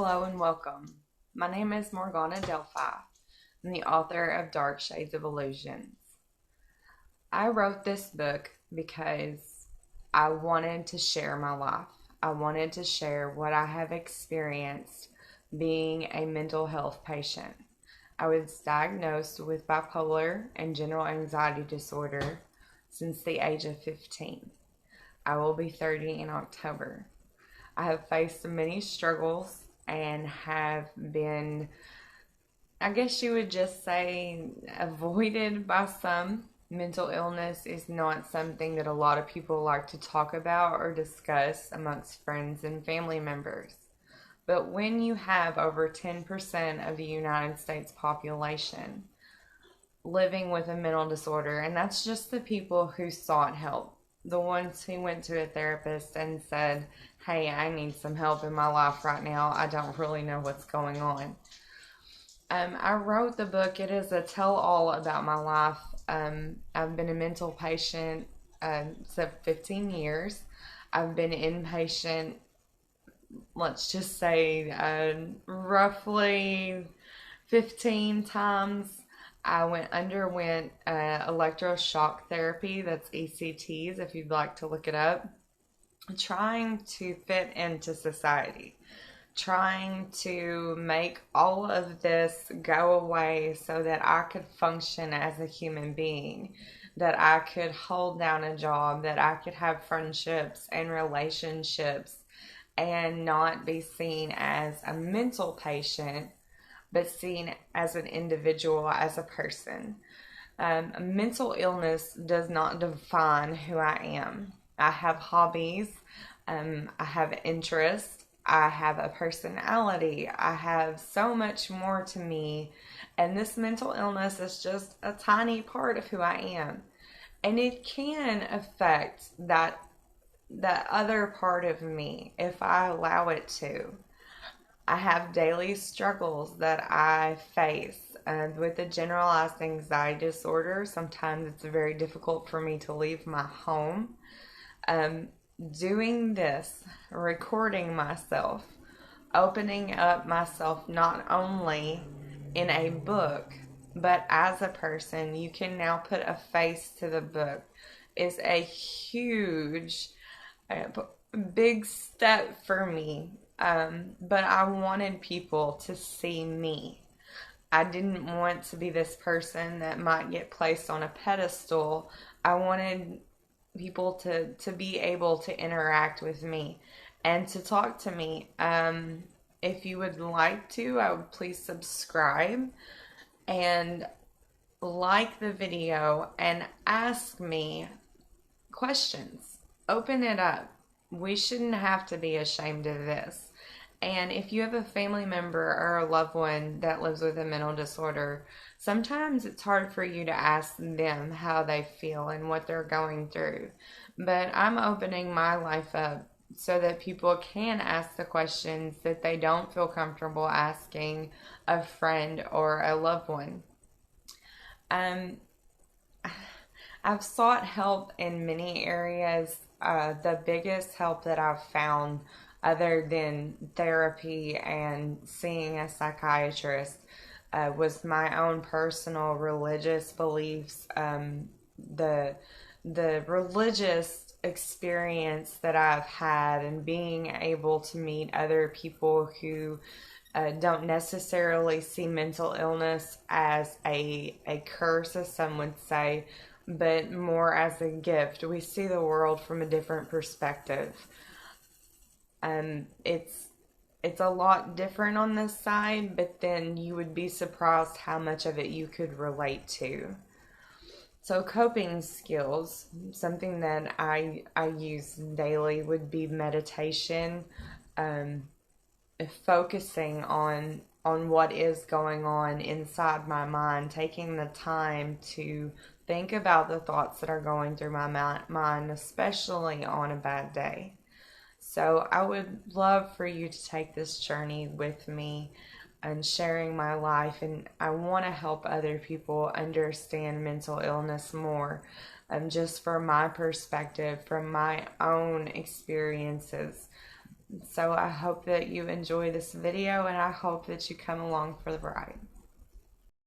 Hello and welcome. My name is Morganna Delphi. I'm the author of Dark Shades of Illusions. I wrote this book because I wanted to share my life. I wanted to share what I have experienced being a mental health patient. I was diagnosed with bipolar and general anxiety disorder since the age of 15. I will be 30 in October. I have faced many struggles and have been, I guess you would just say, avoided by some. Mental illness is not something that a lot of people like to talk about or discuss amongst friends and family members. But when you have over 10% of the United States population living with a mental disorder, and that's just the people who sought help, the ones who went to a therapist and said, hey, I need some help in my life right now. I don't really know what's going on. I wrote the book. It is a tell-all about my life. I've been a mental patient for 15 years. I've been inpatient, let's just say, roughly 15 times. I underwent electroshock therapy, that's ECTs if you'd like to look it up, trying to fit into society, trying to make all of this go away so that I could function as a human being, that I could hold down a job, that I could have friendships and relationships and not be seen as a mental patient, but seen as an individual, as a person. Mental illness does not define who I am. I have hobbies, I have interests, I have a personality, I have so much more to me, and this mental illness is just a tiny part of who I am. And it can affect that other part of me if I allow it to. I have daily struggles that I face. With the generalized anxiety disorder, sometimes it's very difficult for me to leave my home. Doing this, recording myself, opening up myself not only in a book, but as a person, you can now put a face to the book, is a huge, big step for me. But I wanted people to see me. I didn't want to be this person that might get placed on a pedestal. I wanted people to be able to interact with me and to talk to me. If you would like to, I would please subscribe and like the video and ask me questions. Open it up. We shouldn't have to be ashamed of this. And if you have a family member or a loved one that lives with a mental disorder, sometimes it's hard for you to ask them how they feel and what they're going through. But I'm opening my life up so that people can ask the questions that they don't feel comfortable asking a friend or a loved one. I've sought help in many areas. The biggest help that I've found, other than therapy and seeing a psychiatrist, was my own personal religious beliefs. The religious experience that I've had, and being able to meet other people who don't necessarily see mental illness as a curse, as some would say, but more as a gift. We see the world from a different perspective. It's a lot different on this side, but then you would be surprised how much of it you could relate to. So coping skills, something that I use daily would be meditation, focusing on what is going on inside my mind, taking the time to think about the thoughts that are going through my mind, especially on a bad day. So I would love for you to take this journey with me and sharing my life, and I want to help other people understand mental illness more, just from my perspective, from my own experiences. So I hope that you enjoy this video, and I hope that you come along for the ride.